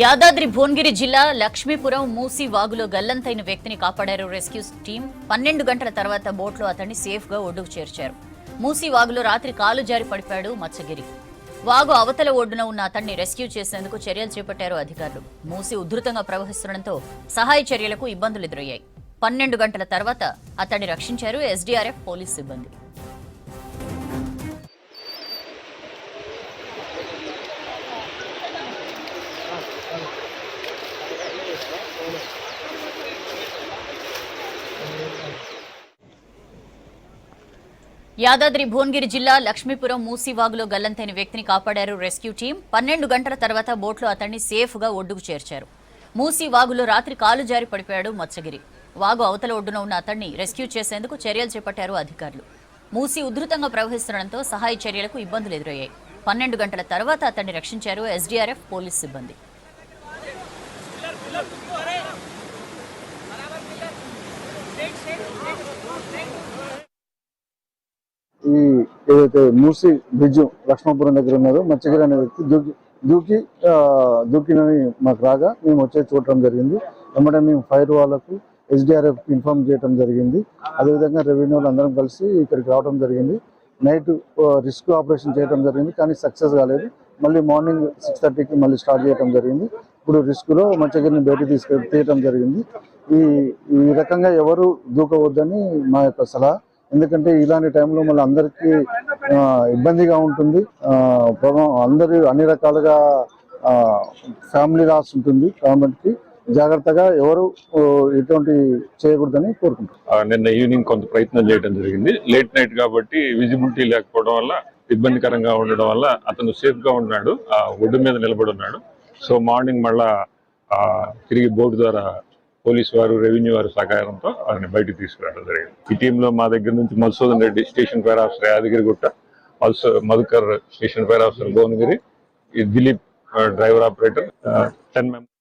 యాదాద్రి భువనగిరి జిల్లా లక్ష్మీపురం మూసి వాగులో గల్లంతైన వ్యక్తిని కాపాడారు రెస్క్యూ టీం. 12 గంటల తర్వాత బోట్లో అతన్ని సేఫ్ గా ఒడ్డుకు చేర్చారు. మూసి వాగులో రాత్రి కాలు జారి పడిపాడు మత్స్యగిరి. వాగు అవతల ఒడ్డున ఉన్న అతన్ని రెస్క్యూ చేసేందుకు చర్యలు చేపట్టారు అధికారులు. మూసి ఉధృతంగా ప్రవహిస్తుండటంతో సహాయ చర్యలకు ఇబ్బందులు ఎదురయ్యాయి. 12 గంటల తర్వాత అతన్ని రక్షించారు ఎస్డీఆర్ఎఫ్ పోలీసు సిబ్బంది. యాదాద్రి భువనగిరి జిల్లా లక్ష్మీపురం మూసి వాగులో గల్లంతైన వ్యక్తిని కాపాడారు రెస్క్యూ టీం. 12 గంటల తర్వాత బోట్లో అతన్ని సేఫ్ గా ఒడ్డుకు చేర్చారు. మూసి వాగులో రాత్రి కాలు జారి పడిపోయాడు మత్స్యగిరి. వాగు అవతల ఒడ్డున ఉన్న అతన్ని రెస్క్యూ చేసేందుకు చర్యలు చేపట్టారు అధికారులు. మూసి ఉధృతంగా ప్రవహిస్తుండటంతో సహాయ చర్యలకు ఇబ్బందులు ఎదురయ్యాయి. 12 గంటల తర్వాత అతన్ని రక్షించారు ఎస్డీఆర్ఎఫ్ పోలీసు సిబ్బంది. ఈ ఏదైతే మూసి బ్రిడ్జ్ లక్ష్మణపురం దగ్గర ఉన్నదో మత్స్యగిరి అనే వ్యక్తి దూకినని మాకు రాగా మేము వచ్చేసి చూడటం జరిగింది. వెంబడే మేము ఫైర్ వాళ్ళకు ఎస్డీఆర్ఎఫ్ ఇన్ఫార్మ్ చేయడం జరిగింది. అదేవిధంగా రెవెన్యూ అందరం కలిసి ఇక్కడికి రావడం జరిగింది. నైట్ రిస్క్ ఆపరేషన్ చేయడం జరిగింది, కానీ సక్సెస్ కాలేదు. మళ్ళీ మార్నింగ్ 6:30కి మళ్ళీ స్టార్ట్ చేయడం జరిగింది. ఇప్పుడు రిస్క్లో మత్స్యగిరిని బయటికి తీయడం జరిగింది. ఈ రకంగా ఎవరు దూకవద్దని మా యొక్క సలహా. ఎందుకంటే ఇలాంటి టైంలో మళ్ళీ అందరికీ ఇబ్బందిగా ఉంటుంది. అందరూ అన్ని రకాలుగా ఫ్యామిలీ లాస్ ఉంటుంది. కాబట్టి జాగ్రత్తగా ఎవరు ఎటువంటి చేయకూడదని కోరుకుంటున్నారు. నిన్న ఈవినింగ్ కొంత ప్రయత్నం చేయడం జరిగింది. లేట్ నైట్ కాబట్టి విజిబిలిటీ లేకపోవడం వల్ల ఇబ్బందికరంగా ఉండడం వల్ల అతను సేఫ్ గా ఉన్నాడు, ఒడ్డు మీద నిలబడి ఉన్నాడు. సో మార్నింగ్ మళ్ళా తిరిగి బోటు ద్వారా పోలీసు వారు రెవెన్యూ వారి సహకారంతో వారిని బయటకు తీసుకురావడం జరిగింది. ఈ టీంలో మా దగ్గర నుంచి Madhusudan Reddy station fire officer Yadagirigutta, Madhukar station fire officer Bhuvanagiri, Dilip driver operator, 10 members.